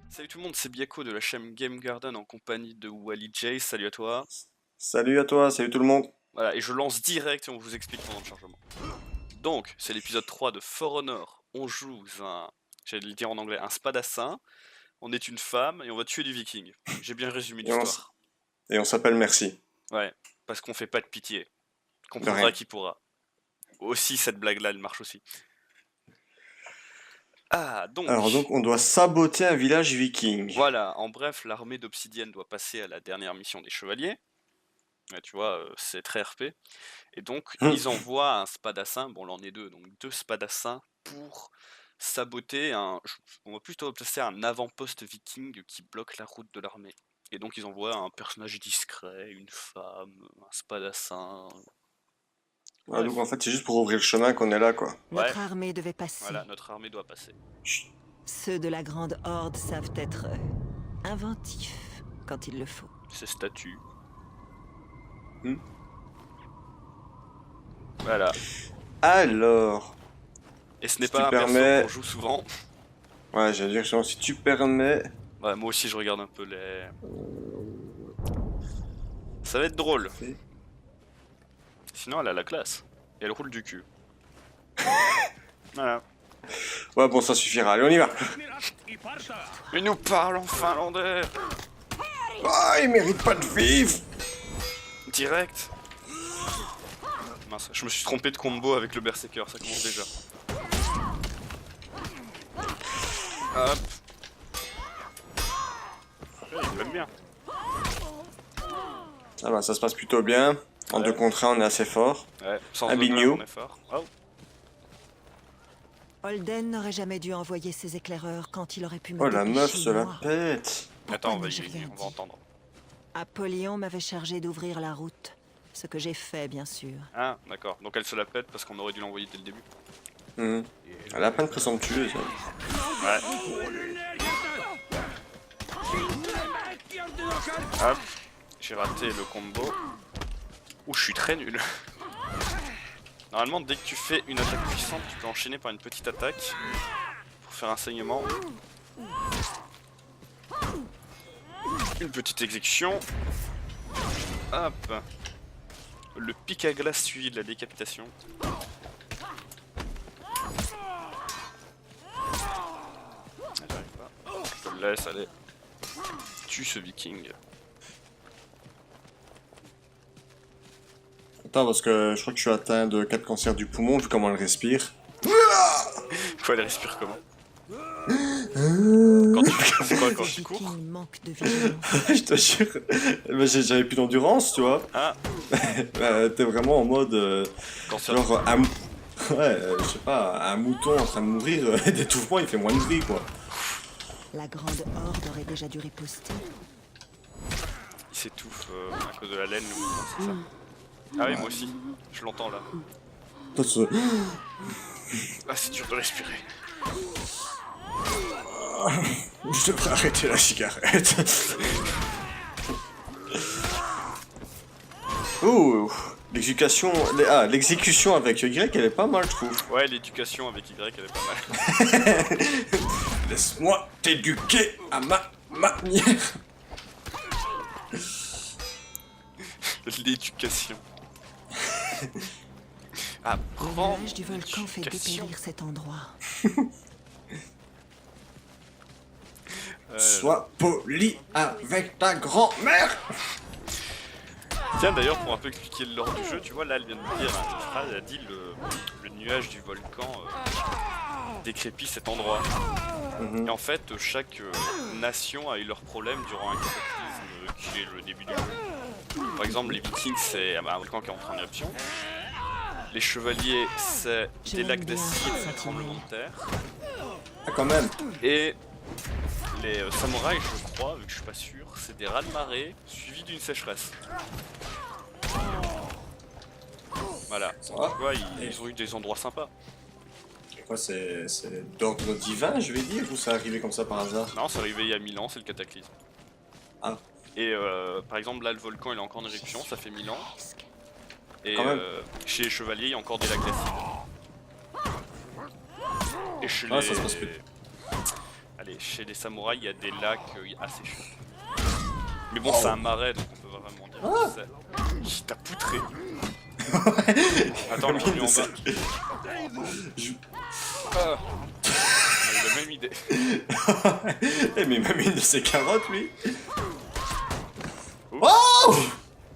Salut tout le monde, c'est Biako de la chaîne Game Garden en compagnie de Wally J. Salut à toi. Salut à toi, salut tout le monde. Voilà, et je lance direct et on vous explique pendant le chargement. Donc, c'est l'épisode 3 de For Honor. On joue j'allais le dire en anglais, un spadassin. On est une femme et on va tuer des vikings. J'ai bien résumé Et on, l'histoire. et on s'appelle Merci. Ouais, parce qu'on fait pas de pitié. De Comprendra rien. qui pourra. Aussi, cette blague-là, elle marche aussi. Ah, Alors donc on doit saboter un village viking. Voilà, en bref, l'armée d'Obsidienne doit passer à la dernière mission des chevaliers. Ouais, tu vois, c'est très RP. Et donc, ils envoient un spadassin, bon là on est deux, donc deux spadassins pour saboter on va plutôt placer un avant-poste viking qui bloque la route de l'armée. Et donc ils envoient un personnage discret, une femme, un spadassin. Ah, donc en fait c'est juste pour ouvrir le chemin qu'on est là quoi. Notre armée devait passer. Voilà, notre armée doit passer. Ceux de la Grande Horde savent être inventifs quand il le faut. Ces statues. Hmm. Voilà. Alors, Et ce n'est si pas tu un perso permets... qu'on joue souvent. Ouais, j'allais dire genre, si tu permets... Ouais, moi aussi je regarde un peu les... Ça va être drôle. Sinon elle a la classe. Et elle roule du cul. Voilà. Ouais bon ça suffira, allez on y va. Il nous parle en finlandais. Ah, il mérite pas de vivre. Direct. Mince, je me suis trompé de combo avec le Berserker, ça commence déjà. Hop. Il m'aime bien. Ah bah ça se passe plutôt bien. En Ouais. 2 contre 1 on est assez fort. Ouais, sans Un honneur, bignou. on est fort. Oh. Holden n'aurait jamais dû envoyer ses éclaireurs quand il aurait pu me Oh la dépêcher, meuf se la moi. pète. Pourquoi Attends, n'ai-je rien on va dit entendre. Apollyon m'avait chargé d'ouvrir la route. Ce que j'ai fait, bien sûr. Ah, d'accord. Donc elle se la pète parce qu'on aurait dû l'envoyer dès le début. Elle a peine présomptueuse. Ouais. Hop. J'ai raté le combo. Ouh, je suis très nul. Normalement, dès que tu fais une attaque puissante, tu peux enchaîner par une petite attaque pour faire un saignement. Une petite exécution. Hop. Le pic à glace suivi de la décapitation. J'arrive pas. Je te le laisse, allez. Tue ce viking. Attends parce que je crois que je suis atteint de 4 cancers du poumon vu comment elle respire. Faut aller respirer comment? Quand tu, c'est quoi, quand Ces tu cours? vikings manquent de vigilance. Je te jure. Mais j'avais plus d'endurance tu vois. Ah, T'es vraiment en mode... cancer. genre ouais, je sais pas, un mouton en train de mourir d'étouffement il fait moins de bruit quoi. La Grande Horde aurait déjà dû riposter. Il s'étouffe à cause de la laine, ou c'est ça? Ah oui, moi aussi. Je l'entends là. Toi, ce- Ah, c'est dur de respirer. Je devrais arrêter la cigarette. Ouh, l'exécution avec Y, elle est pas mal, je trouve. Ouais, l'éducation avec Y, elle est pas mal. Laisse-moi t'éduquer à ma manière. L'éducation. Ah, Le prends nuage du volcan fait l'éducation. dépérir cet endroit. Sois poli avec ta grand-mère. Tiens, d'ailleurs, pour un peu expliquer le lore du jeu, tu vois, là, elle vient de me dire une phrase, elle a dit le nuage du volcan décrépit cet endroit. Et en fait, chaque nation a eu leurs problèmes durant un cataclysme qui est le début du jeu. Par exemple, les Vikings, c'est un volcan qui est entré en éruption. Les chevaliers, c'est des J'aime lacs bien d'acide cette tremblement de terre. Ah, quand même. Et les samouraïs, je crois, vu que je suis pas sûr, c'est des raz-de-marée suivis d'une sécheresse. Voilà. Ça va. Tu vois, ils ont eu des endroits sympas. Quoi, c'est d'ordre divin, je vais dire, ou ça arrivé comme ça par hasard? Non, c'est arrivé il y a 1000 ans, c'est le cataclysme. Ah. Et par exemple, là, le volcan il est encore en éruption, ça fait 1000 ans. Et Quand même. chez les chevaliers, il y a encore des lacs d'acide. Et chez Ah, les... ça se passe plus. Allez, chez les samouraïs, il y a des lacs assez chauds. Mais bon, c'est un marais, donc on peut vraiment dire que c'est... Il t'a poutré. Attends, le revenu en bas. Ah. Il a la même idée. Eh, mais même une de ses carottes, lui. Oups. Oh!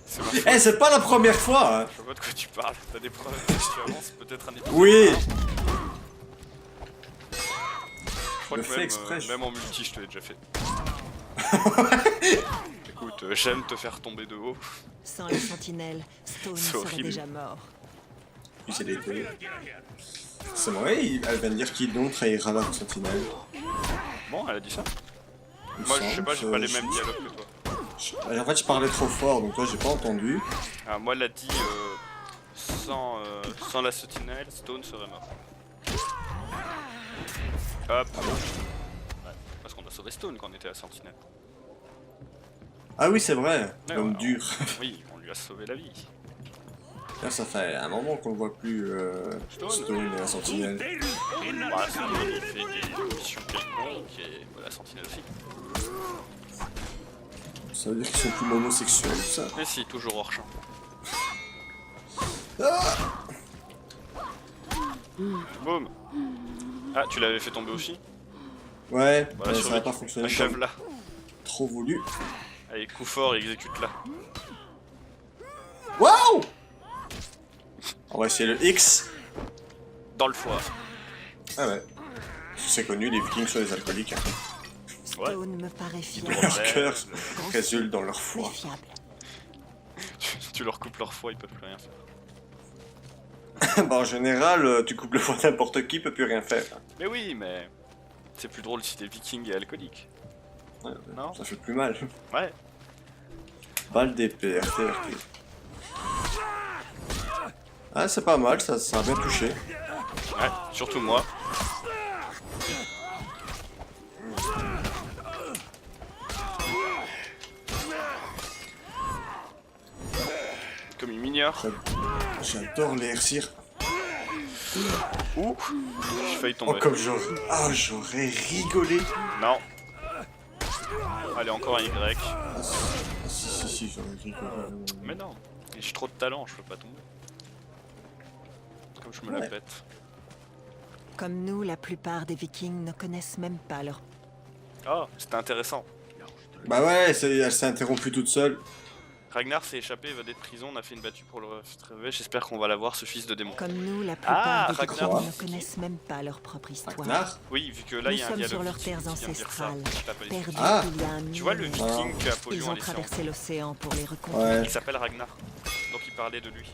C'est ma faute. Eh, c'est pas la première fois, hein. Je vois pas de quoi tu parles. T'as des preuves que si tu avances, peut-être un épisode. Oui. Je crois Le que fais même, exprès, je- même en multi, je te l'ai déjà fait. Écoute, j'aime te faire tomber de haut. Sans les sentinelles, Stone C'est serait horrible. déjà mort. Puis c'est les deux. C'est vrai, elle vient de dire qui donc trahira la sentinelle. Bon, elle a dit ça. Il me Moi, je sais semble pas, j'ai que pas les mêmes dialogues que toi. En fait, je parlais trop fort, donc toi, j'ai pas entendu. Ah, moi, elle a dit sans la sentinelle, Stone serait mort. Hop. Ouais, parce qu'on a sauvé Stone quand on était à sentinelle. Ah oui, c'est vrai, Ouais, l'homme ouais, dur. Oui, on lui a sauvé la vie. Là, ça fait un moment qu'on ne voit plus Stone et la sentinelle. Bah, Stone, il fait des missions quelconques et la sentinelle aussi. Ça veut dire qu'ils sont plus homosexuels, tout ça. Mais si, toujours hors champ. Boum. Ah, tu l'avais fait tomber aussi? Ouais, Voilà, mais ça n'a pas survécu. fonctionné comme Achève-la. trop voulu. Allez, coup fort, exécute-la. Waouh! On va essayer le X. Dans le foie. Ah ouais. C'est connu, les Vikings sont des alcooliques. Hein. Stone me paraît fiable. Leur cœur Grossier, résulte dans leur mais foie. fiable. Tu leur coupes leur foie, ils peuvent plus rien faire. Bah, en général, tu coupes le foie n'importe qui, peut plus rien faire. Mais oui, mais c'est plus drôle si t'es viking et alcoolique. Ouais, Non? ça fait plus mal. Ouais. Balle d'épée, RT. Ah, c'est pas mal, ça a bien touché. Ouais, surtout moi. Comme il m'ignore. J'adore les air-cir. Ouh, j'ai failli Oh, tomber. comme j'aurais... Ah, j'aurais rigolé. Non. Allez, encore un Y. Ah, si, j'aurais rigolé. Mais non, j'ai trop de talent, je peux pas tomber. Comme je me la Ouais. pète. Comme nous, la plupart des Vikings ne connaissent même pas leur... Oh, c'était intéressant. Bah ouais, elle s'est interrompue toute seule. Ragnar s'est échappé, évadé de prison, on a fait une battue pour le retrouver. J'espère qu'on va l'avoir, ce fils de démon. Comme nous, la Ah, plupart des Ragnar. Vikings ne connaissent même pas leur propre histoire. Ragnar. Oui, vu que là, il Nous y a un sommes dialogue sur leurs viking terres qui vient dire ça. ancestrales, Je t'appelle. perdus Ah. il y a un Tu vois le millénaire. viking qui a pollué Ils ont l'océan. traversé l'océan pour les reconquérir. Ouais. Il s'appelle Ragnar. Donc il parlait de lui.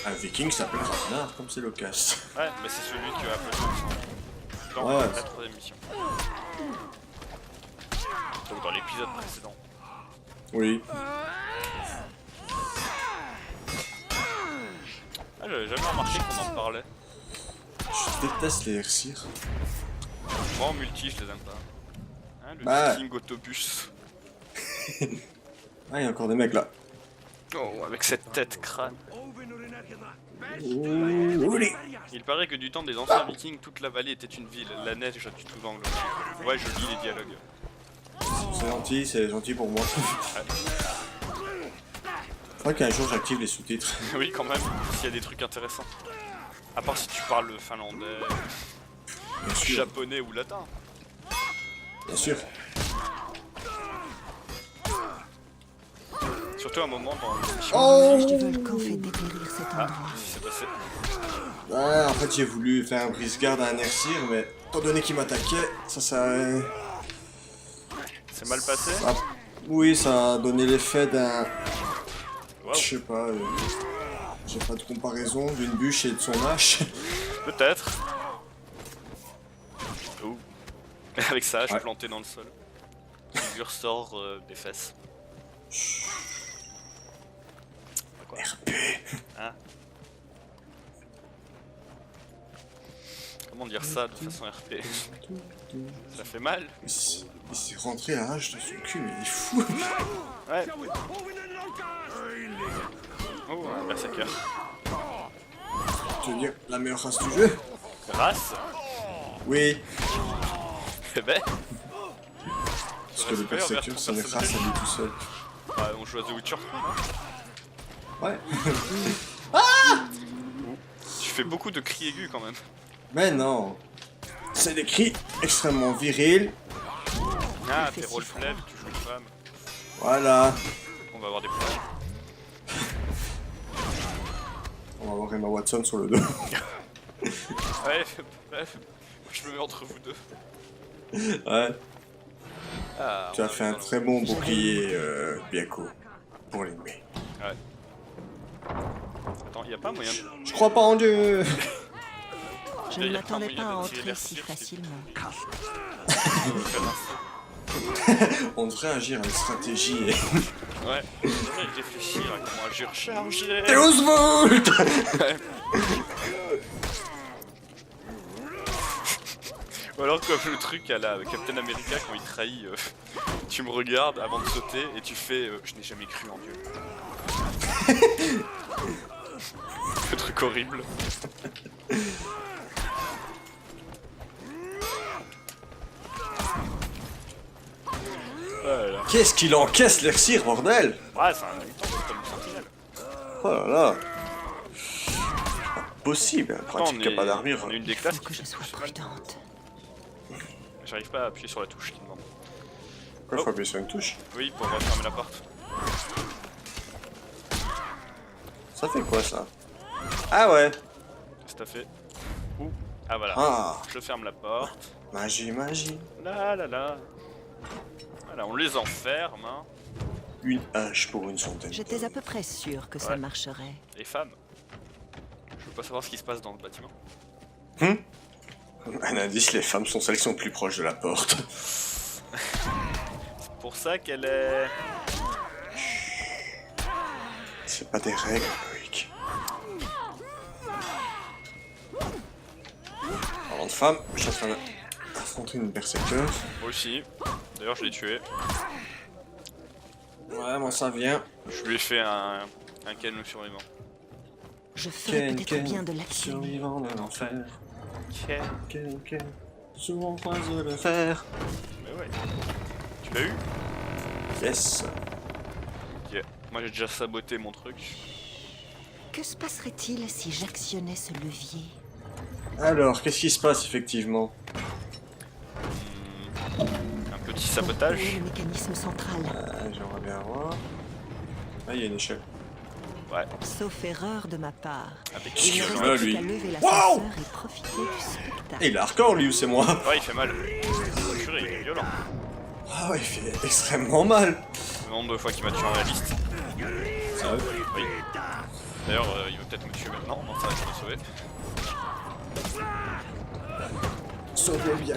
Un viking s'appelle Ragnar, comme c'est l'occasion. Ouais, mais c'est celui qui a appelé l'océan. Dans Ouais. la troisième mission. Donc dans l'épisode précédent. Oui. Ah, j'avais jamais remarqué qu'on en parlait. Je déteste les air-cir. Moi en multi, je les aime pas. Hein, le Bah. viking autobus. Ah, il y a encore des mecs là. Oh, avec cette tête crâne. Ouh, allez. Il paraît que du temps des anciens vikings, toute la vallée était une ville. La neige du tout angle. Ouais, je lis les dialogues. C'est gentil pour moi. Je crois qu'un jour j'active les sous-titres. Oui, quand même, s'il y a des trucs intéressants. À part si tu parles finlandais, Bien sûr. japonais ou latin. Bien sûr. Surtout à un moment dans l'émission. Oh! Le du volcan fait dépérir cet Ah, endroit. qu'est-ce qui s'est passé? Ouais, en fait j'ai voulu faire un brise-garde à un air-cir, mais étant donné qu'il m'attaquait, ça... C'est mal passé? Ah, oui, ça a donné l'effet d'un... Wow. Je sais pas... J'ai pas de comparaison d'une bûche et de son hache. Peut-être. Ouh. Avec ça, je Ouais. plantais dans le sol. Le dur sort des fesses. Quoi? RP. Hein? Comment dire ça de façon RP? Ça fait mal? Il s'est rentré la hache dans son cul, mais il est fou. Ouais. Oh, Berserker. Tu veux dire la meilleure race du jeu? Race. Oui. Eh ben. Parce que le Berserker, c'est une race à lui tout seul. Bah, on joue à The Witcher 3, non? Ouais. Tu fais beaucoup de cris aigus quand même. Mais non. C'est des cris extrêmement virils. Ah, fait t'es si roleplay, fort. tu joues une femme. Voilà. On va avoir des problèmes. On va avoir Emma Watson sur le dos. Ouais, bref. Je me mets entre vous deux. Ouais. Ah, Tu on as fait arrive un dans très bon bouclier, Biako. Pour l'ennemi. le- Ouais. Attends, y a pas moyen de... Je crois pas en Dieu. Je Il y ne a pas m'attendais moyen pas à de tirer entrer l'air si sur, facilement. On devrait agir avec stratégie. Et... Ouais, on devrait réfléchir à comment agir chargé. Deus Vult. Ouais. Ou alors comme le truc à la Captain America quand il trahit, tu me regardes avant de sauter et tu fais je n'ai jamais cru en Dieu. Le truc horrible. Voilà. Qu'est-ce qu'il encaisse l'Exir, bordel? Ouais, c'est un mutant, c'est comme une sentinelle. Oh là là. Possible, un pratique qui a pas d'armure. On est une des Il classes faut que je sois prudente. J'arrive pas à appuyer sur la touche qui demande. Pourquoi faut appuyer sur une touche? Oui, pour refermer la porte. Ça fait quoi ça? Ah ouais. Qu'est-ce que t'as fait? Ouh. Ah voilà. Ah. Je ferme la porte. Magie, magie. Là là là. Voilà, on les enferme, hein. Une hache pour une centaine. J'étais à peu près sûre que ça Ouais. marcherait. Les femmes. Je veux pas savoir ce qui se passe dans le bâtiment. Un indice, les femmes sont celles qui sont plus proches de la porte. C'est pour ça qu'elle est... C'est pas des règles, Rick. Parlant de femmes, je suis en train d'affronter une berserker. Moi aussi. D'ailleurs, je l'ai tué. Ouais, bon, ça vient. Je lui ai fait un Ken le survivant. Je ferais peut-être bien de l'action. survivant de l'enfer. Ken. Ken, souvent croise le fer. Mais ouais. Tu l'as eu? Yes. Ok. Moi j'ai déjà saboté mon truc. Que se passerait-il si j'actionnais ce levier? Alors, qu'est-ce qui se passe effectivement? Un petit sabotage. Où est le mécanisme central? J'aimerais bien voir. Ah, il y a une échelle. Ouais. Sauf erreur de ma part. Avec Qu'est-ce Il qu'il ne fait restait là, plus lui? qu'à lever Wow! l'ascenseur et profiter du spectacle. Et il est hardcore lui ou c'est moi? Ouais, il fait mal. Purée, il est violent. Ah ouais, il fait extrêmement mal. Le nombre de fois qu'il m'a tué en réaliste. Sérieux? Oui. D'ailleurs, il veut peut-être me tuer maintenant. Non, ça va, je vais le sauver. Sauve bien.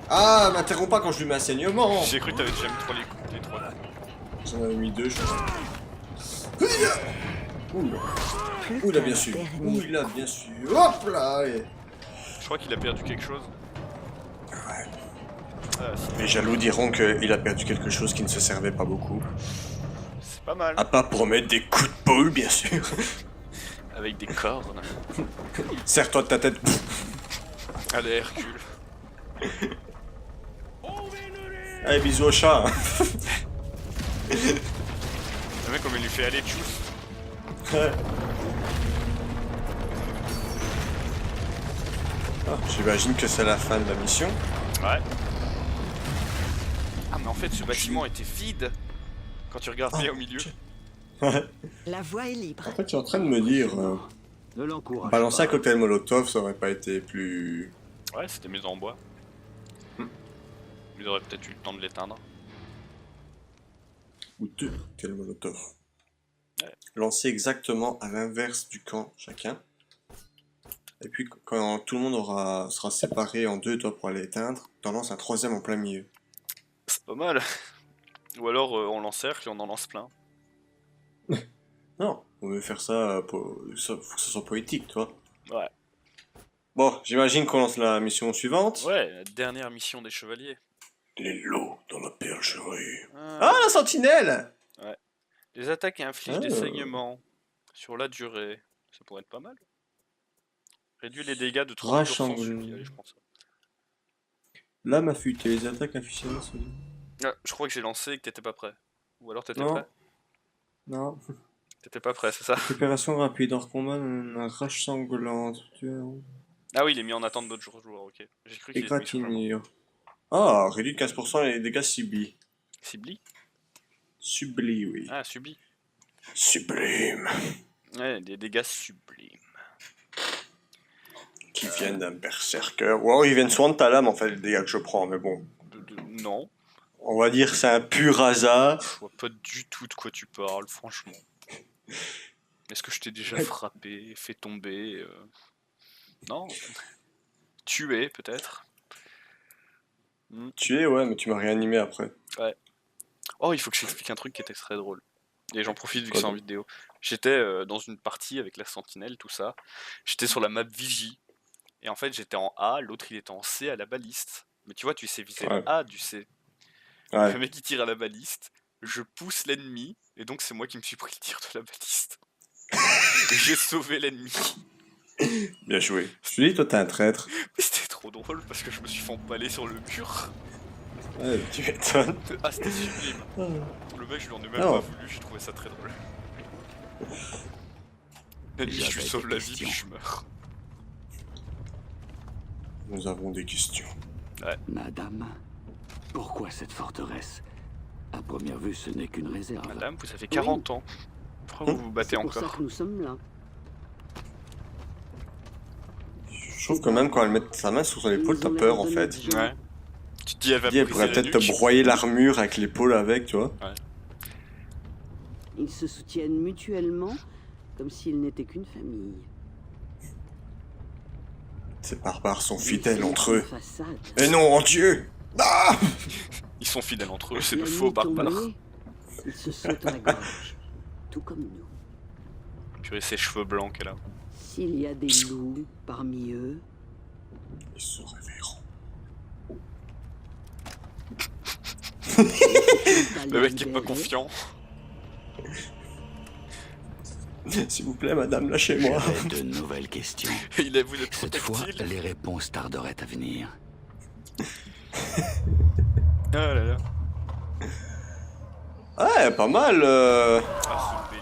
Ah, m'interromps pas quand je lui mets un saignement. J'ai cru que t'avais déjà mis les trois coups. J'en avais mis deux, je crois. Oula. Plus Oula, qu'un bien sûr. dernier Oula, bien sûr. Hop là. Et... Je crois qu'il a perdu quelque chose. Ouais. Ah, si. Les jaloux diront qu'il a perdu quelque chose qui ne se servait pas beaucoup. C'est pas mal. À part pour mettre des coups de boule, bien sûr. Avec des cornes. Serre-toi de ta tête. Allez, Hercule. Allez, bisous au chat. Hein. Le mec, comme il lui fait aller, tchouf. Ouais. Ah, j'imagine que c'est la fin de la mission. Ouais. Ah, mais en fait, ce bâtiment était vide. Quand tu regardes bien au milieu. Ouais. La voie est libre. En fait, je suis en train de me dire, Ne l'encourage balancer un pas. cocktail Molotov, ça aurait pas été plus... Ouais, c'était maison en bois. Ils auraient peut-être eu le temps de l'éteindre. Ou deux cocktails Molotov. Ouais. Lancer exactement à l'inverse du camp, chacun. Et puis, quand tout le monde sera séparé en deux, toi pour aller éteindre, t'en lances un troisième en plein milieu. C'est pas mal. Ou alors, on l'encercle et on en lance plein. Non, on veut faire ça, faut que ça soit poétique, toi. Ouais. Bon, j'imagine qu'on lance la mission suivante. Ouais, la dernière mission des chevaliers. Les lots dans la bergerie. Ah. Ah, la sentinelle! Les attaques infligent des Ah. saignements. Sur la durée, ça pourrait être pas mal. Réduit les dégâts de 30 Rage jours sans sanglante. suivi, allez, je pense. Lame affûtée, les attaques infusionnées sont... Ah, je crois que j'ai lancé et que t'étais pas prêt. Ou alors t'étais Non. prêt? Non. T'étais pas prêt, c'est ça? Récupération rapide hors combat, un rage sanglante. Ah oui, il est mis en attente d'autres joueurs, ok. J'ai cru qu'il était mis sur le Égratignure. Ah, réduit de 15% les dégâts subis. Sibli? Subli, oui. Ah, subi. Sublime. Ouais, des dégâts sublimes. Qui viennent d'un berserker. Ou alors ils viennent souvent de ta lame en fait, les dégâts que je prends, mais bon. Non, On va dire c'est un pur hasard. je vois pas du tout de quoi tu parles, franchement. Est-ce que je t'ai déjà frappé, fait tomber Non. Tué, peut-être. Tu es, ouais, mais tu m'as réanimé après. Oh, il faut que j'explique un truc qui était très drôle. Et j'en profite vu que Quoi c'est en donc vidéo. J'étais dans une partie avec la sentinelle, tout ça. J'étais sur la map Vigie. Et en fait, j'étais en A, l'autre il était en C à la baliste. Mais tu vois, tu sais viser Ouais. le A du C. Ouais. Le mec il tire à la baliste, je pousse l'ennemi, et donc c'est moi qui me suis pris le tir de la baliste. Et j'ai sauvé l'ennemi. Bien joué. Je te dis, toi t'es un traître. Mais c'était trop drôle parce que je me suis fait empaler sur le mur. Ouais, tu m'étonnes. Ah, c'était sublime. Le mec, je lui en ai même Ah. pas voulu, j'ai trouvé ça très drôle. L'ennemi, je lui sauve la vie, puis je meurs. Nous avons des questions. Madame, pourquoi cette forteresse? À première vue, ce n'est qu'une réserve. Madame, vous avez 40 ans. Pourquoi vous vous battez C'est pour ça encore? que nous sommes là. Je trouve que même quand elle met sa main sur son épaule, t'as peur en fait. Ouais. Tu te dis, elle va Tu dis, elle me pourrait briser la peut-être te nuque. broyer l'armure avec l'épaule avec, tu vois. Ils se soutiennent mutuellement, comme s'ils n'étaient qu'une famille. Ces barbares sont Mais fidèles c'est entre une eux. façade. Et non, en Dieu. Ah! Ils sont fidèles entre eux, c'est La le nuit faux barbare. tombée, ils se sautent à la gorge, tout comme nous. Purée, ses cheveux blancs qu'elle a. S'il y a des loups parmi eux, Ils se réveilleront. Le mec est pas confiant. S'il vous plaît, madame, lâchez-moi. J'avais de nouvelles questions. Il a voulu être trop Cette fois, tactile. les réponses tarderaient à venir. Ah là là. Ouais, pas mal. Ah, ce bélier.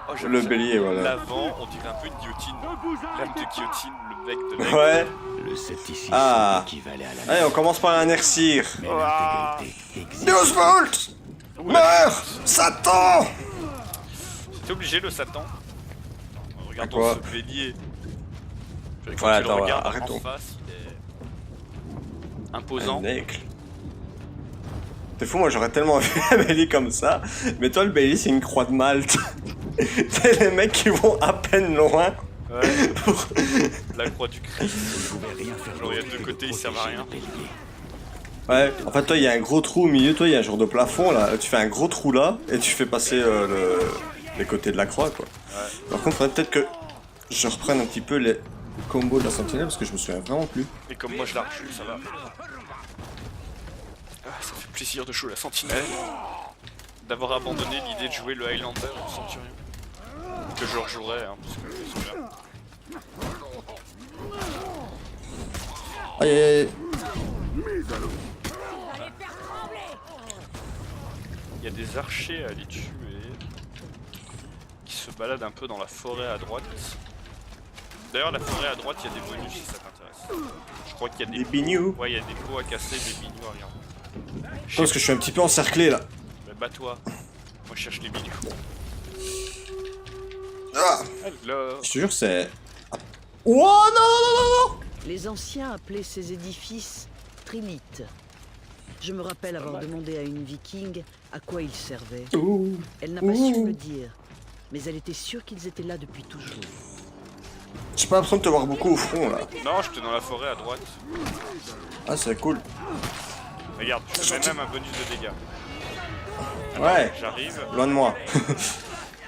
Oh, j'aime Le ça. bélier, voilà. L'avant, on dirait un peu une guillotine. Lame de guillotine, le bec de l'aigle. Ouais. Le scepticisme Ah. équivalait à la Allez, on commence par un aircir. mais l'intégrité existe. Deusvolt! Meurs! Satan! T'es obligé le Satan. Regardons quoi ce bélier. Quand Ouais, tu le attends, regardes arrêtons. en face, il est imposant. Un aigle. C'est fou, moi j'aurais tellement vu un bélier comme ça. Mais toi, le bélier, c'est une croix de Malte. C'est les mecs qui vont à peine loin. Ouais, Pour... la croix du Christ. Vous ne pouvez rien faire Genre, il y a d'autre deux que de côtés, ils servent à protéger rien. le bélier. Ouais, en fait, toi, il y a un gros trou au milieu. Toi, il y a un genre de plafond là. Tu fais un gros trou là et tu fais passer les côtés de la croix, quoi. Ouais. Par contre, faudrait peut-être que je reprenne un petit peu les combos de la sentinelle parce que je me souviens vraiment plus. Et comme moi je la rejue, ça va. Ah, ça fait plaisir de jouer la sentinelle. D'avoir abandonné l'idée de jouer le Highlander ou le Centurion. Que je rejouerai, hein, parce que celui-là. Aïe aïe aïe. Il y a des archers à aller tuer. Qui se baladent un peu dans la forêt à droite. D'ailleurs, la forêt à droite, il y a des bonus si ça t'intéresse. Je crois qu'il y a Des des bignous. Ouais, il y a des pots à casser, des bignous à rien. Je pense que je suis un petit peu encerclé là. Bah, bats-toi. Moi, je cherche les bignous. Ah, Alors. je te jure, c'est. Oh non, non, non, non, non. Les anciens appelaient ces édifices trilithes. Je me rappelle avoir demandé à une viking à quoi ils servaient. Ouh. Elle n'a pas su Ouh. me le dire, mais elle était sûre qu'ils étaient là depuis toujours. J'ai pas l'impression de te voir beaucoup au front là. Non, j'étais dans la forêt à droite. Ah, c'est cool. Regarde, je fais même un bonus de dégâts. Ouais, J'arrive. loin de moi.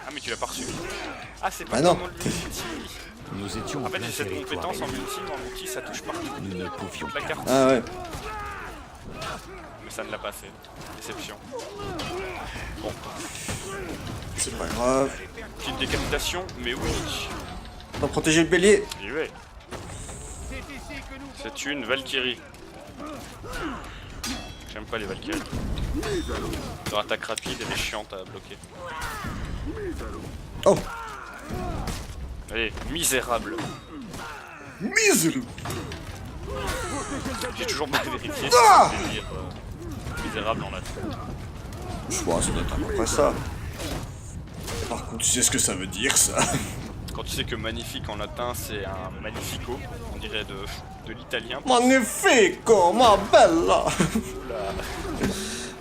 Ah, mais tu l'as pas reçu. Ah, c'est pas Ah non. comme le multi. Nous étions En fait, plein j'ai cette territoire compétence en ennemi. multi. En multi, ça touche partout. Nous ne pouvions La pas. carte. Ah ouais. Mais ça ne l'a pas fait. Déception. Bon, C'est pas grave. petite décapitation, mais oui. On va protéger le bélier. J'y vais. C'est une Valkyrie. J'aime pas les Valkyries. Leur attaque rapide, elle est chiante à bloquer. Oh, Allez, misérable. misérable. J'ai toujours pas vérifié Ah si c'est dire misérable en latin. Je vois, ça doit être à peu près ça. Par contre, tu sais ce que ça veut dire, ça? Quand tu sais que magnifique en latin c'est un magnifico, on dirait de l'italien. Magnifico, ma bella. Oula.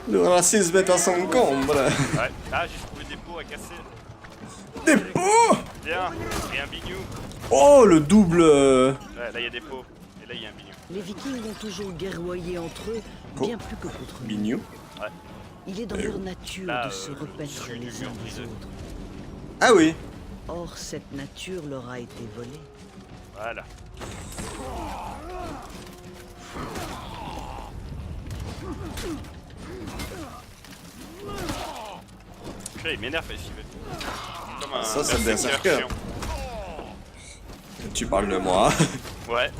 Le racisme est à son comble. Ouais. Ah, j'ai trouvé des pots à casser. Des pots. Bien, et un bignou. Oh, le double. Ouais, là il y a des pots, et là il y a un bignou. Les Vikings ont toujours guerroyé entre eux, bien plus que contre nous. Bignou. Ouais. Il est dans leur nature là, de se repaître celui du les uns mur des brisé. autres. Ah oui. Or, cette nature leur a été volée. Voilà. Là, il m'énerve à esquiver. Comme un Ça, c'est le berserker berserker. Tu parles de moi. chiant. Ouais.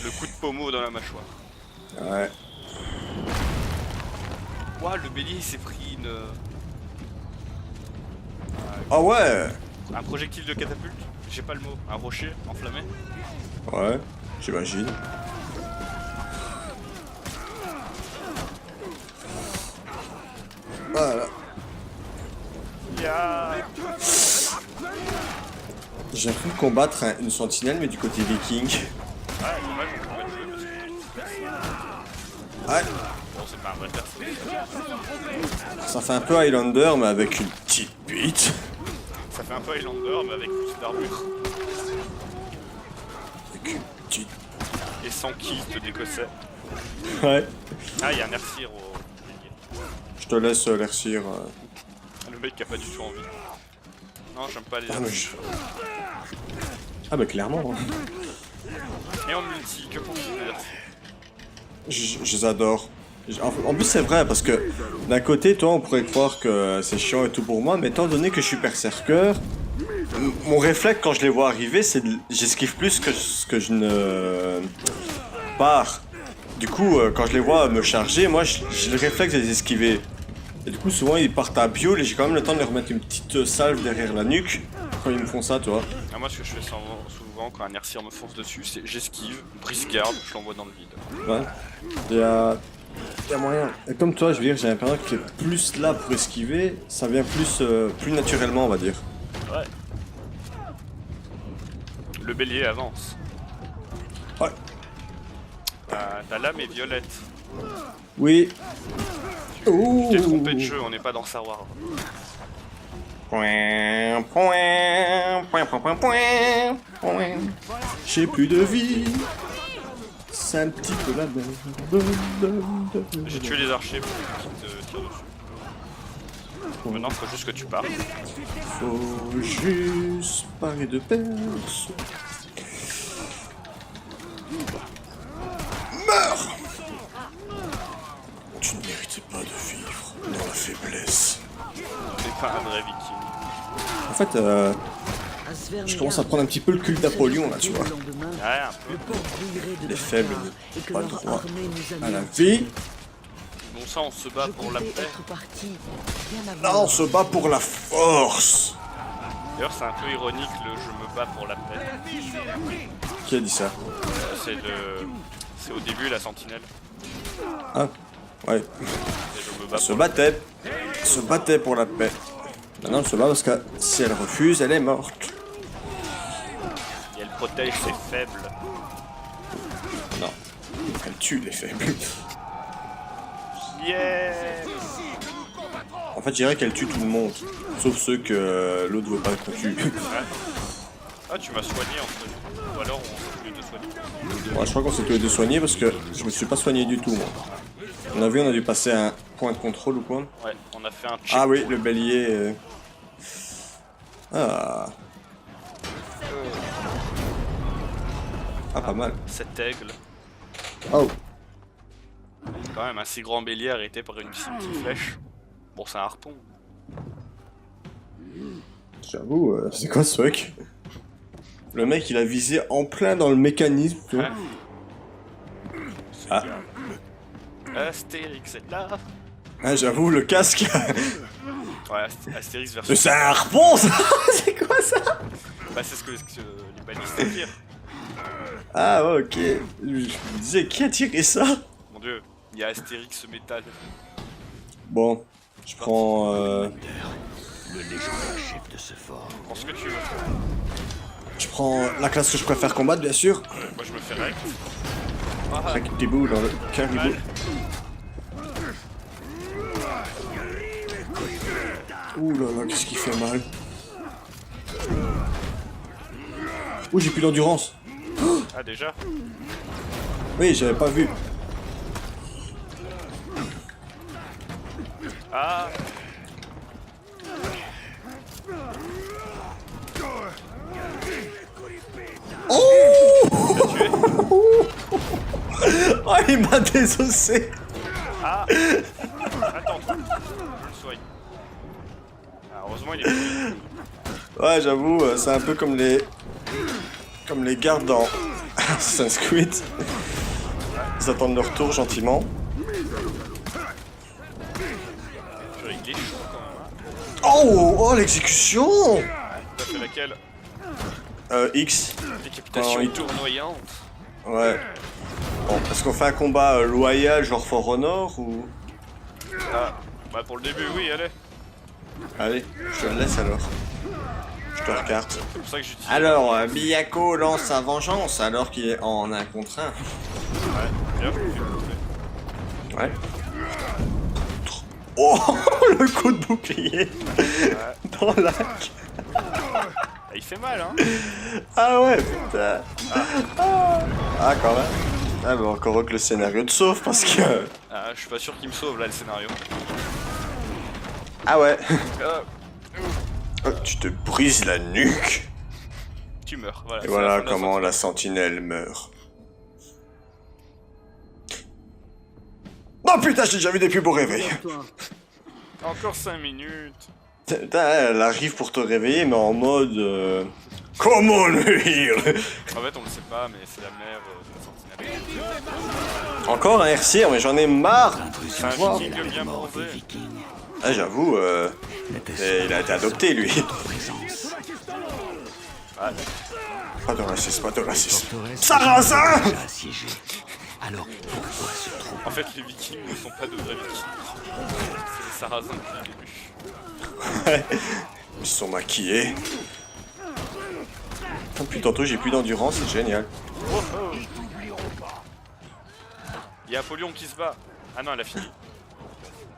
Le coup de pommeau dans la mâchoire. Ouais. Ouah, le bélier il s'est pris Ah ouais. un projectile de catapulte. J'ai pas le mot. Un rocher enflammé. Ouais, j'imagine. Voilà. J'ai appris de combattre une sentinelle, mais du côté viking. Ouais, dommage, on peut pas le jouer parce que... Ouais, Bon, c'est pas un vrai perso. ça fait un peu Highlander, mais avec une petite bite. Ça fait un peu Highlander, mais avec plus d'armure. Avec une petite... Et sans kit d'écossais. Ouais. Ah, il y a un air-cire au bélier. Je te laisse l'air-cire. Le mec qui a pas du tout envie. Non, j'aime pas les Ah, mais armures. Ah bah clairement. Et en multi, que pour dire. Je les adore. En plus c'est vrai parce que d'un côté toi on pourrait croire que c'est chiant et tout pour moi, mais étant donné que je suis berserker, mon réflexe quand je les vois arriver c'est j'esquive plus que ce que je ne pars. Du coup quand je les vois me charger, moi j'ai le réflexe de les esquiver. Et du coup souvent ils partent à bio et j'ai quand même le temps de leur mettre une petite salve derrière la nuque quand ils me font ça, tu vois. Ah, moi, ce que je fais souvent quand un air-cire me fonce dessus, c'est j'esquive, brise garde, je l'envoie dans le vide. Ouais. Il y a moyen. Et comme toi, je veux dire, j'ai l'impression que t'es plus là pour esquiver, ça vient plus naturellement, on va dire. Ouais. Le bélier avance. Ouais. Ta lame est violette. Oui. Tu t'es trompé de jeu, on n'est pas dans Star Wars. J'ai plus de vie. C'est un petit peu la merde. J'ai tué les archers pour qu'ils te tirent dessus. Maintenant, faut juste que tu partes. Faut juste parler de perso. Meurs. Tu ne mérites pas de vivre dans la faiblesse. T'es pas un vrai viking. En fait, je commence à prendre un petit peu le culte d'Apollon là, tu vois. Ouais, un peu. Les faibles n'ont pas le droit à la vie. Bon, ça, on se bat pour la paix. Là, on se bat pour la force. D'ailleurs, c'est un peu ironique le je me bats pour la paix. Qui a dit ça? C'est au début la sentinelle. Ah, ouais. Et je me bats Elle se pour battait. Elle se battait pour la paix. Maintenant, elle se bat parce que si elle refuse, elle est morte. Et elle protège ses faibles. Non. Elle tue les faibles. Yeah. En fait, je dirais qu'elle tue tout le monde. Sauf ceux que l'autre veut pas qu'on tue. Ah, tu m'as soigné entre nous. Ou alors on s'est tous les deux soignés. Ouais, je crois qu'on s'est tous les deux soignés parce que je me suis pas soigné du tout, moi. On a vu, on a dû passer un point de contrôle ou quoi. Ouais, on a fait un check. Ah oui, le bélier. Ah. Ah, pas mal. Cet aigle. Oh. Quand même, un si grand bélier arrêté par une simple flèche. Bon, c'est un harpon. J'avoue, c'est quoi ce truc? Le mec, il a visé en plein dans le mécanisme, tu vois. Ah. Astérix est là. Ah, j'avoue, le casque. Ouais, Astérix version... C'est un harpon, ça. C'est quoi ça? Bah c'est ce que les balistes tirent. Ah, ouais, ok. Je me disais, qui a tiré ça? Mon dieu, il y a Astérix métal. Bon, je prends... Le légendaire chef de ce fort. Prends ce que tu veux. Je prends la classe que je préfère combattre, bien sûr. Moi je me fais rect. Avec des bouts dans le caribou. Mal. Ouh là là, qu'est-ce qui fait mal. Ouh, j'ai plus d'endurance. Ah déjà. Oui, j'avais pas vu. Ah. Oh, il m'a désossé. Ah. Attends, je le soigne. Ah, heureusement il est plus. Ouais, j'avoue, c'est un peu comme les gardes dans Assassin's Creed. Ils attendent leur tour gentiment. Je règle les choux quand même. Hein. Oh, l'exécution. T'as fait laquelle? X. Décapitation il- tournoyante. Ouais. Bon, est-ce qu'on fait un combat loyal genre For Honor ou... Ah. Bah pour le début oui, allez. Allez, je te laisse alors. Je te regarde. C'est pour ça que j'utilise. Alors, Miyako lance sa vengeance alors qu'il est en 1 contre 1. Ouais, bien, je me fais bouffer. Ouais. Oh, le coup de bouclier dans l'arc. Ah, il fait mal hein. Ah ouais, putain. Ah, quand même. Ah, bah encore heureux que le scénario te sauve parce que... Ah, je suis pas sûr qu'il me sauve là le scénario. Ah ouais. Ah, Oh, tu te brises la nuque. tu meurs, voilà. Et c'est voilà la fin de la comment sortie. la sentinelle meurt. Oh putain, j'ai déjà vu des plus beaux réveils. Toi, Encore 5 minutes. Putain, elle arrive pour te réveiller, mais en mode... Comment nuire? En fait, on le sait pas, mais c'est la mère de la sentinelle. Encore un RCR, mais j'en ai marre. C'est un Wow. viking bien Mort des bronzé. Vikings. Ah, j'avoue, il a été adopté, lui. Présence. Pas de racisme, pas de racisme. Forteresse Sarrazin! déjà assiégée. Alors pourquoi ce trou? En fait, les vikings ne sont pas de vrais vikings. C'est les sarrasins depuis le début. Ils se sont maquillés. Depuis tantôt, j'ai plus d'endurance, c'est génial. Oh, oh. Il y a Apollyon qui se bat. Ah non, elle a fini.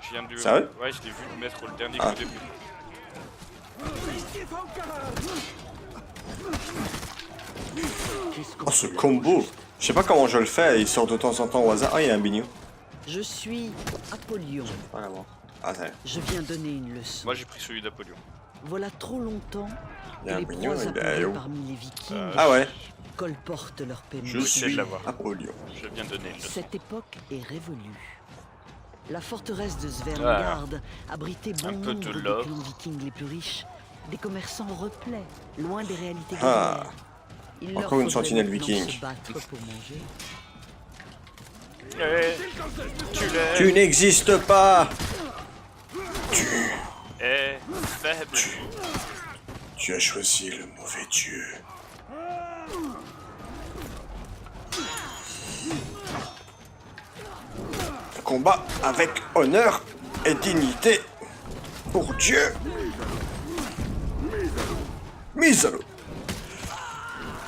Je viens de... Sérieux? Ouais, je l'ai vu mettre le dernier Ah. coup d'épée. Oh, ce combo! Je sais pas comment je le fais, il sort de temps en temps au hasard. Ah, il y a un bignou. je suis Apollyon. Pas l'avoir. Ah, ça y est. Je viens donner une leçon. Moi, j'ai pris celui d'Apollyon. Voilà trop longtemps Il y a que un les bignou, proies il est apparues où? parmi les Vikings Ah ouais, colportent leur paiement. je J'essaie de suis l'avoir. Apollyon. Je viens de donner une leçon. Cette époque est révolue. La forteresse de Sverngard abritait bon Un peu nombre de des love. clans vikings les plus riches, des commerçants replets, loin des réalités Ah. guerrières. Il leur Encore une faudrait sentinelle maintenant viking. se battre pour manger. Eh, tu l'es. Tu n'existes pas! Eh, faible. Tu as choisi le mauvais dieu. Combat avec honneur et dignité pour Dieu. Mise à l'eau.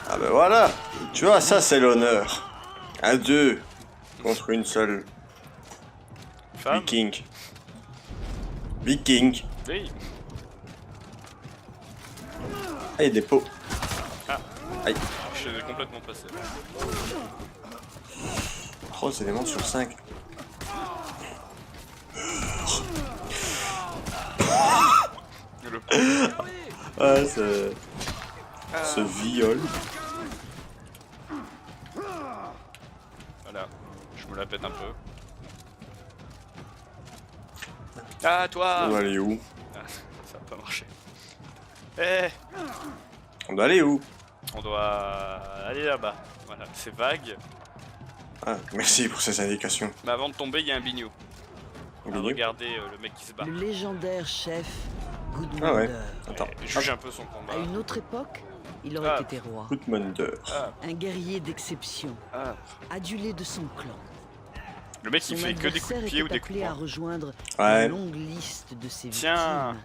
Ah ben voilà, tu vois, ça c'est l'honneur. À deux contre une seule Femme. viking. Viking. Oui. Ah, il y a des pots. Ah. Aïe. Je suis complètement passé. 3 éléments sur 5. Le... Ah, ce viol. Voilà. me la pète un peu. Ah, toi! On doit aller où? Ah, ça va pas marcher. Eh! On doit aller où? On doit aller là-bas. Voilà, c'est vague. Ah, merci pour ces indications. Mais avant de tomber, il y a un bignou. Regardez le mec qui se bat. Le légendaire chef Gudmundur. Ah ouais. Attends. Juge un peu son combat. À une autre époque, il aurait Ah. été roi. Gudmundur. Ah, Un guerrier d'exception, ah. adulé de son clan. Le mec Son il fait que des coups de adversaire pied ou était des coups de appelé à poing. rejoindre Ouais. une longue liste de ses Tiens. victimes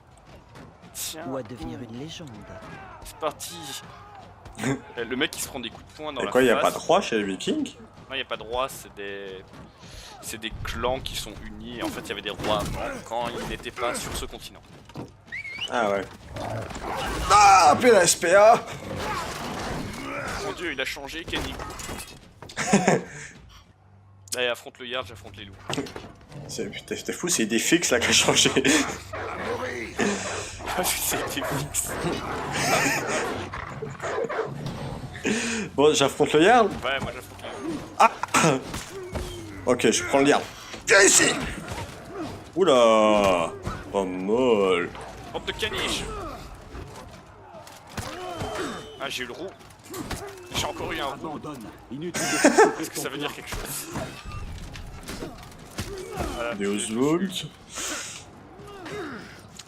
Tiens, ou à devenir une légende. c'est parti. Le mec il se prend des coups de poing dans Et la quoi, face. y a pas de roi chez les Vikings? Non, y a pas de roi, c'est des clans qui sont unis. Et en fait, il y avait des rois avant quand ils n'étaient pas sur ce continent. Ah ouais. Ah, appelez la SPA! Mon dieu, il a changé, Kenny. Allez, affronte le Yard, j'affronte les loups. C'était fou, c'est des fixes là qui a changé. Ah, c'était fixe. Bon, j'affronte le Jarl? Ouais, moi j'affronte les loups. Ok, je prends le Jarl. Viens ici! Oula! Pas mal. Porte de caniche. Ah, j'ai eu le roux. J'ai encore eu un roux. Abandonne. Inutile de Est-ce que ça veut dire quelque chose? Voilà, Deus Vult. est-ce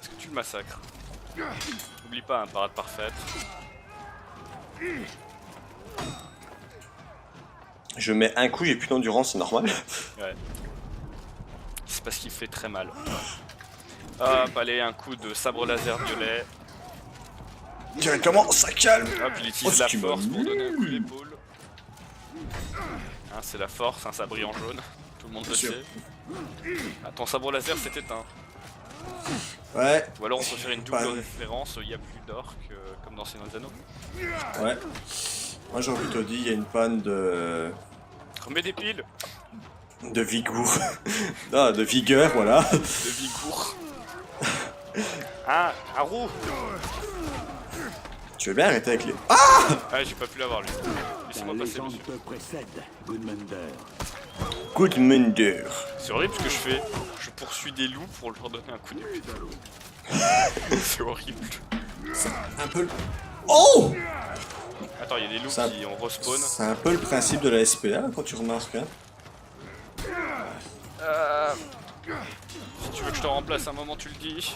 que tu le massacres? N'oublie pas, un parade parfaite. Je mets un coup, j'ai plus d'endurance, c'est normal. Ouais. C'est parce qu'il fait très mal. Hop, allez, un coup de sabre laser violet. Directement, ça calme! Hop, il utilise Oh, la ce qui m'a force pour mis. donner un coup d'épaule. Hein, c'est la force, un sabre en jaune. Tout le monde le Bien sûr. sait. Ah, ton sabre laser s'est éteint. Ouais. Ou alors on peut faire une double Pas- référence, il n'y a plus d'orques comme dans Seigneur des Anneaux. Ouais. Moi j'ai envie de te dire, il y a une panne de. Remets des piles de vigour. Ah, de vigueur, voilà. de Vigour. Ah, un roux. Tu veux bien arrêter avec les. Ah, j'ai pas pu l'avoir lui. Ta Laissez-moi passer, légende monsieur. te précède, Gudmundur. Gudmundur. C'est horrible ce que je fais. Je poursuis des loups pour leur donner un coup d'épée. C'est horrible. Un peu. Oh! Attends, il y a des loups Ça- qui ont respawn. C'est un peu le principe de la SPA quand tu remarques. Hein. Si tu veux que je te remplace un moment, tu le dis.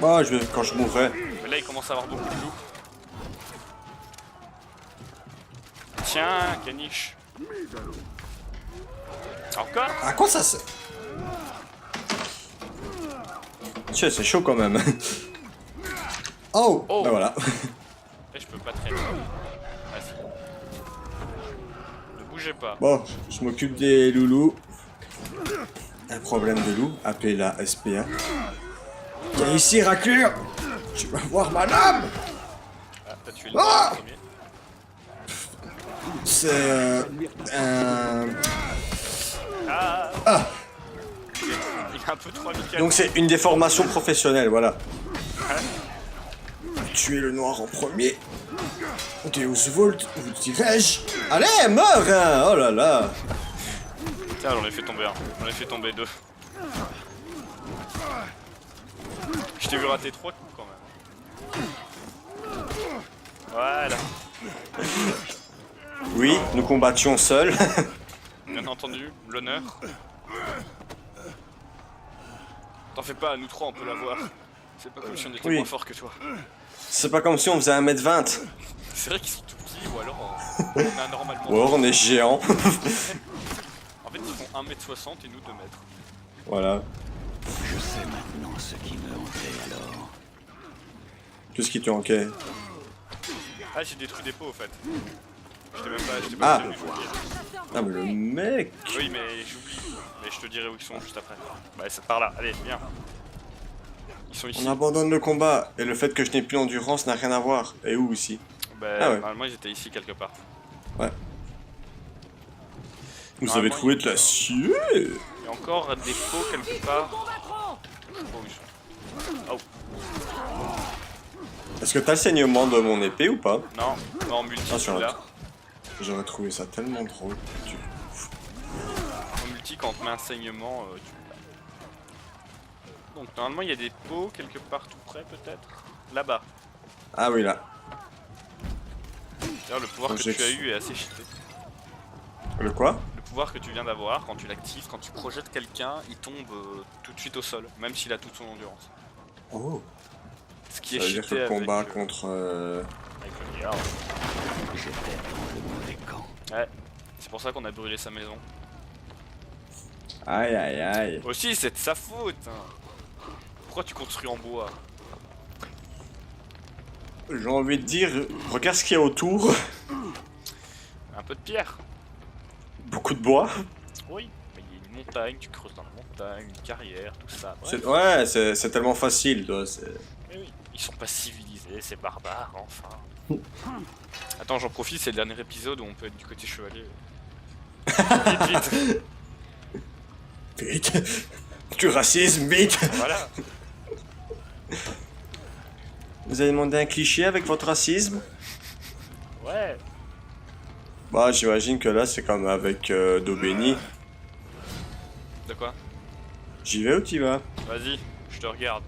Bah, je vais quand je mourrai. Mais là, il commence à avoir beaucoup de loups. Tiens, caniche. Encore? À quoi ça sert? Tiens, c'est chaud quand même. Oh! Oh. Bah voilà. Eh, je peux pas traîner. Ah si. Ne bougez pas. Bon, je m'occupe des loulous. Un problème de loup, appelez la SPA. Viens ici, raclure! Tu vas voir ma lame! Ah, t'as tué le Ah. premier. C'est un... Ah. Il est un peu trop amical. Donc c'est une déformation professionnelle, voilà. Tuer le noir en premier. Deus Vult, vous dirais-je. Allez, meurs, hein! Oh là là! Tiens, j'en ai fait tomber un. J'en ai fait tomber deux. Je t'ai vu rater 3 coups quand même. Voilà. Oui, nous combattions seuls. Bien entendu, l'honneur. T'en fais pas, nous trois on peut l'avoir. C'est pas comme si on était Oui. moins forts que toi. C'est pas comme si on faisait 1m20. C'est vrai qu'ils sont tout petits ou alors on a normalement. Ou alors on est géant. En fait ils font 1m60 et nous 2 mètres. Voilà. Je sais maintenant ce qui me hantait alors. Tout ce qui te manquait. Ah j'ai détruit des pots au fait. J'étais pas Ah. prévenu. Ah mais le mec. Oui mais j'oublie. Mais je te dirai où ils sont juste après. Bah c'est par là, allez viens. Ils sont ici. On abandonne le combat. Et le fait que je n'ai plus d'endurance n'a rien à voir. Et où ici? Bah Ah ouais. normalement ils étaient ici quelque part. Ouais. Vous Normalement, avez trouvé il- de l'acier. Il y a encore des pots quelque part. Je sais pas où ils sont. Oh Est-ce que t'as le saignement de mon épée ou pas? non, non en multi Ah, sur là. la- J'aurais trouvé ça tellement drôle. quand on te met un saignement, tu... Donc normalement il y a des pots quelque part tout près peut-être. Là-bas. Ah oui, là. D'ailleurs le pouvoir Donc, que tu as eu est assez cheaté. Le quoi? Le pouvoir que tu viens d'avoir, quand tu l'actives, quand tu projettes quelqu'un, il tombe tout de suite au sol, même s'il a toute son endurance. Oh. Ce qui est Ça veut dire que cheaté le combat avec, contre... avec le milliard. J'étais dans le mauvais camp. Ouais, c'est pour ça qu'on a brûlé sa maison. Aïe aïe aïe. Aussi, c'est de sa faute hein. Pourquoi tu construis en bois? J'ai envie de dire, regarde ce qu'il y a autour. Un peu de pierre. Beaucoup de bois. Oui, mais il y a une montagne, tu creuses dans la montagne, une carrière, tout ça. Bref. Ouais, c'est tellement facile, toi. Mais oui, ils sont pas civilisés, c'est barbare, enfin. Attends, j'en profite, c'est le dernier épisode où on peut être du côté chevalier. Vite, vite. Vite. Du racisme, vite. Voilà. Vous avez demandé un cliché avec votre racisme? Ouais. Bah, j'imagine que là, c'est comme avec Daubéni. De quoi? J'y vais ou t'y vas? Vas-y, je te regarde.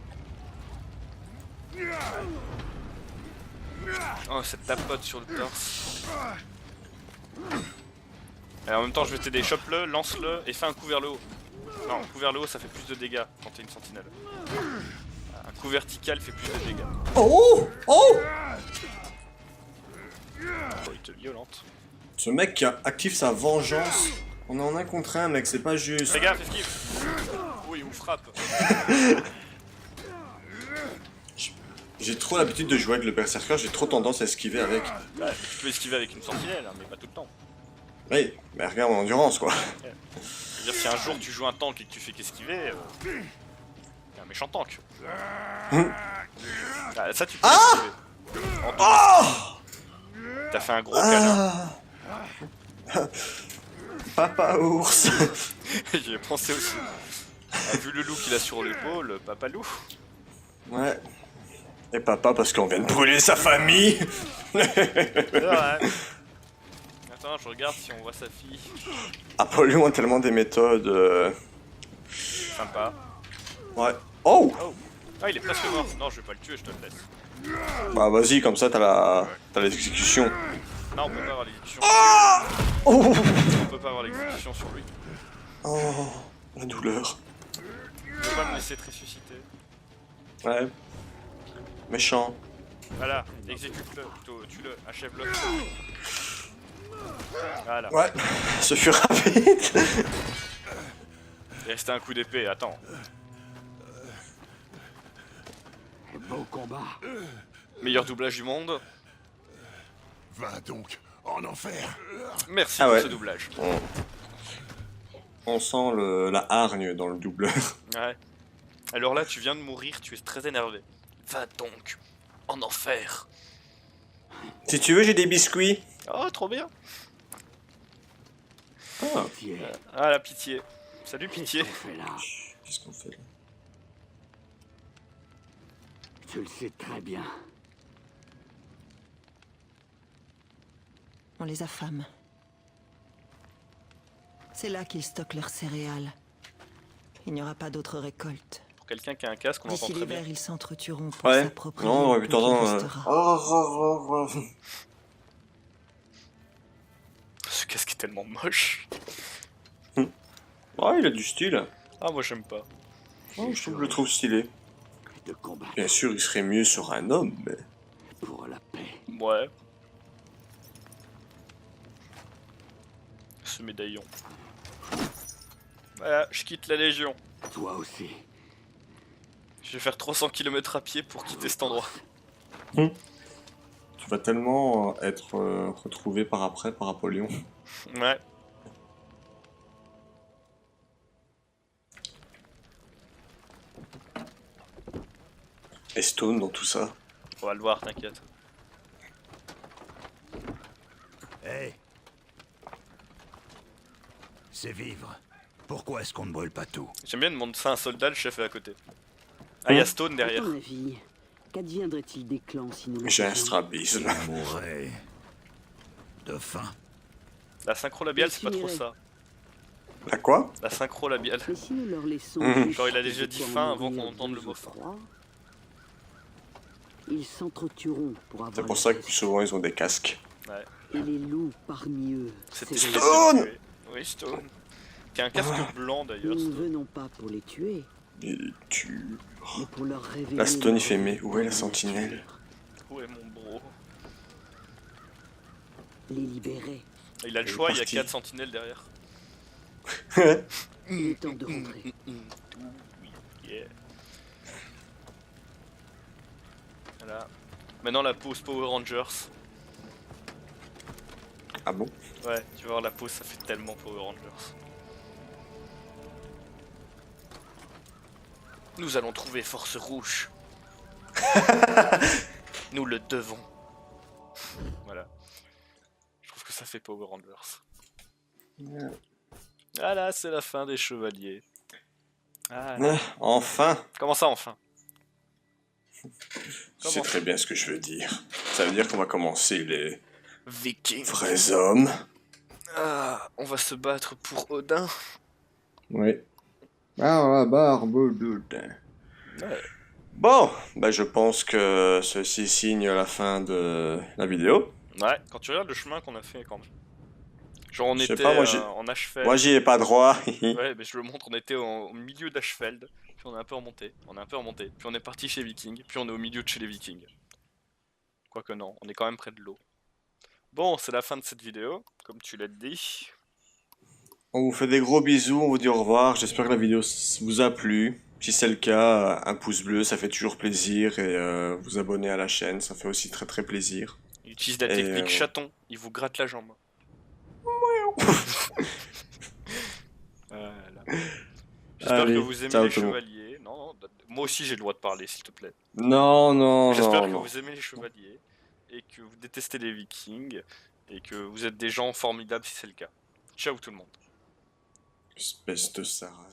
Oh, cette tapote sur le torse. Et en même temps, je vais t'aider. Chope-le, lance-le et fais un coup vers le haut. Non, un coup vers le haut, ça fait plus de dégâts quand t'es une sentinelle. Un coup vertical fait plus de dégâts. Oh! Oh! Oh, il te violente. Ce mec qui active sa vengeance. On est en un contre un, mec, c'est pas juste. Fais gaffe, esquive. Oui, ou frappe. J'ai trop l'habitude de jouer avec le berserker, j'ai trop tendance à esquiver avec. Bah, tu peux esquiver avec une sentinelle, hein, mais pas tout le temps. Oui, mais regarde mon endurance, quoi. Je veux dire, si un jour tu joues un tank et que tu fais qu'esquiver, t'es un méchant tank. Ah, ça tu peux esquiver. En tank. T'as fait un gros câlin. Papa ours. J'y ai pensé aussi. Ah, vu le loup qu'il a sur l'épaule, papa loup. Ouais. Et papa parce qu'on vient de brûler sa famille. C'est vrai. Attends, je regarde si on voit sa fille. Apollon a tellement des méthodes. Sympa. Ouais. Oh! Oh. Ah, il est presque mort. Non, je vais pas le tuer, je te le laisse. Bah vas-y, comme ça t'as l'exécution. Non, on peut pas avoir l'exécution. Oh! On peut pas avoir l'exécution sur lui. Oh, la douleur. Tu peux pas me laisser te ressusciter. Ouais. Méchant. Voilà, exécute-le, plutôt tue-le, achève-le. Voilà. Ouais, ce fut rapide. Il restait un coup d'épée, attends. Beau combat. Meilleur doublage du monde. Va donc en enfer. Merci Ah pour ouais. ce doublage. On sent la hargne dans le doubleur. Ouais. Alors là, tu viens de mourir, tu es très énervé. Va donc en enfer. Si tu veux, j'ai des biscuits. Oh, trop bien. Ah, Pitié. Ah, la pitié. Salut, pitié. Qu'est-ce qu'on fait là? qu'est-ce qu'on fait là? Tu le sais très bien. On les affame. C'est là qu'ils stockent leurs céréales. Il n'y aura pas d'autre récolte. Pour quelqu'un qui a un casque, on entend D'ici très bien. l'hiver, ils s'entretueront pour Ouais. s'approprier Non, le mais peu qu'il t'entends. restera. Ce casque est tellement moche. Ouais, il a du style. Ah, moi j'aime pas. Oh, je le trouve stylé. De combattre Bien sûr, il serait mieux sur un homme, mais. pour la paix. Ouais. Ce médaillon. Voilà, je quitte la Légion. Toi aussi. Je vais faire 300 km à pied pour quitter cet endroit. Tu vas tellement être retrouvé par après par Apollon. Ouais. Et Stone dans tout ça. On va le voir, t'inquiète. Hé. C'est vivre. Pourquoi est-ce qu'on ne brûle pas tout? J'aime bien demander ça à un soldat, le chef est à côté. Ah, il y a Stone À derrière. ton avis, qu'adviendrait-il des clans si nous le J'ai un faisions? strabisme là. Il mourrait de faim. La synchro labiale, c'est pas trop ça. La quoi? La synchro labiale. Mais si nous leur laissons... Mhm. juste Genre, il a déjà dit quelques fin en avant qu'on mourir entende le 2 mot ou fin. 3, ils s'entretueront pour avoir C'est pour la ça que reste. souvent ils ont des casques. Ouais. Et les loups parmi eux C'était s'éveilleront. Stone. Oui, Stone. Qui a un casque blanc Nous d'ailleurs. ne Stone. venons pas pour les tuer, Et tu... mais pour leur révéler... La Stone, il leur fait, mais où est la véritable sentinelle? nature. Où est mon bro? Les libérer. Il a le Il est choix, il y a parti. 4 sentinelles derrière. Il est temps de rentrer. Yeah. Voilà. Maintenant la pause Power Rangers. Ah bon? Ouais, tu vas voir la pause, ça fait tellement Power Rangers. Nous allons trouver Force Rouge. Nous le devons. Voilà. Je trouve que ça fait Power Rangers. Voilà, c'est la fin des chevaliers. Ah, Ah, enfin! comment ça enfin? Tu sais Comment très bien ce que je veux dire. Ça veut dire qu'on va commencer les Vikings. vrais hommes. Ah, on va se battre pour Odin. Oui. Ah, la barbe d'Odin. Ouais. Bon, bah je pense que ceci signe la fin de la vidéo. Ouais, quand tu regardes le chemin qu'on a fait quand même. Genre on Je sais était pas, moi, j'ai- en Ashfeld. Moi j'y ai pas droit. Ouais, mais je le montre, on était au milieu d'Ashfeld, puis on a un peu remonté, puis on est parti chez Viking, puis on est au milieu de chez les Vikings. Quoique non, on est quand même près de l'eau. Bon, c'est la fin de cette vidéo, comme tu l'as dit. On vous fait des gros bisous, on vous dit au revoir. J'espère que la vidéo vous a plu. Si c'est le cas, un pouce bleu, ça fait toujours plaisir. Et vous abonner à la chaîne, ça fait aussi très très plaisir. Il utilise la Et, technique chaton, il vous gratte la jambe. Voilà. J'espère Allez, que vous aimez ciao les tout le monde. chevaliers. Non, non, moi aussi j'ai le droit de parler, s'il te plaît. Non, non, J'espère non, que non. vous aimez les chevaliers, et que vous détestez les Vikings, et que vous êtes des gens formidables si c'est le cas. Ciao tout le monde. Espèce de Sarah.